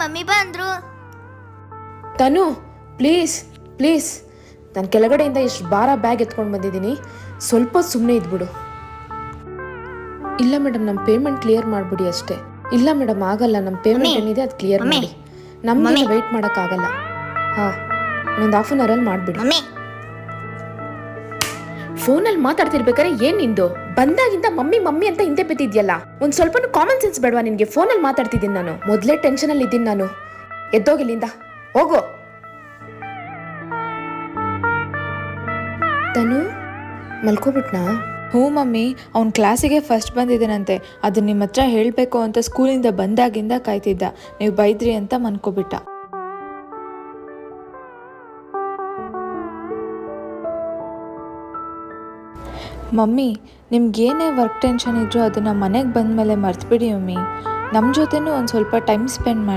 Mummy ಬಂದ್ರು. ತನು please please, ನಾನು ಕೆಳಗಡೆಯಿಂದ ಎಷ್ಟು ಭಾರ ಬ್ಯಾಗ್ ಎತ್ಕೊಂಡು ಬಂದಿದ್ದೀನಿ, ಸ್ವಲ್ಪ ಸುಮ್ಮನೆ ಇದ್ಬಿಡು. ಇಲ್ಲ ಮೇಡಮ್, ನಮ್ಮ ಪೇಮೆಂಟ್ ಕ್ಲಿಯರ್ ಮಾಡಿಬಿಡಿ ಅಷ್ಟೇ. ಇಲ್ಲ ಮೇಡಮ್ ಆಗಲ್ಲ, ನಮ್ಮ ಪೇಮೆಂಟ್ ಏನಿದೆ ಅದು ಕ್ಲಿಯರ್ ಮಾಡಿ. ನಮಗೆ ವೆಯ್ಟ್ ಮಾಡೋಕ್ಕಾಗಲ್ಲ. ಹಾಂ, ಒಂದು ಹಾಫ್ ಆನ್ ಅವರಲ್ಲಿ ಮಾಡಿಬಿಡಿ. ಫೋನಲ್ಲಿ ಮಾತಾಡ್ತಿರ್ಬೇಕಾದ್ರೆ ಏನ್ ನಿಂದು? ಬಂದಾಗಿಂದ ಮಮ್ಮಿ ಮಮ್ಮಿ ಅಂತ ಹಿಂದೆ ಬಿದ್ದಿದ್ಯಲ್ಲ, ಒಂದ್ ಸ್ವಲ್ಪ ಕಾಮನ್ ಸೆನ್ಸ್ ಬೇಡವಾ ನಿನ್ಗೆ? ಫೋನಲ್ಲಿ ಮಾತಾಡ್ತಿದ್ದೀನಿ ನಾನು, ಮೊದಲೇ ಟೆನ್ಷನ್ ಅಲ್ಲಿ ಇದ್ದೀನಿ ನಾನು. ಎದ್ದೋಗಿಲ್ಲಿಂದ ಹೋಗು. ತನು ಮಲ್ಕೋಬಿಟ್ನಾ? ಹ್ಞೂ ಮಮ್ಮಿ, ಅವ್ನ ಕ್ಲಾಸಿಗೆ ಫಸ್ಟ್ ಬಂದಿದ್ದಾನಂತೆ. ಅದನ್ನ ನಿಮ್ಮ ಹತ್ರ ಹೇಳಬೇಕು ಅಂತ ಸ್ಕೂಲಿಂದ ಬಂದಾಗಿಂದ ಕಾಯ್ತಿದ್ದ. ನೀವು ಬೈದ್ರಿ ಅಂತ ಮನ್ಕೋಬಿಟ್ಟ. ಮಮ್ಮಿ, ನಿಮ್ಗೇನೇ ವರ್ಕ್ ಟೆನ್ಷನ್ ಇದ್ರೂ ಅದನ್ನು ಮನೆಗೆ ಬಂದ ಮೇಲೆ ಮರ್ತ್ಬಿಡಿ ಮಮ್ಮಿ. ನಮ್ಮ ಜೊತೆನೂ ಒಂದು ಸ್ವಲ್ಪ ಟೈಮ್ ಸ್ಪೆಂಡ್ ಮಾಡಿ.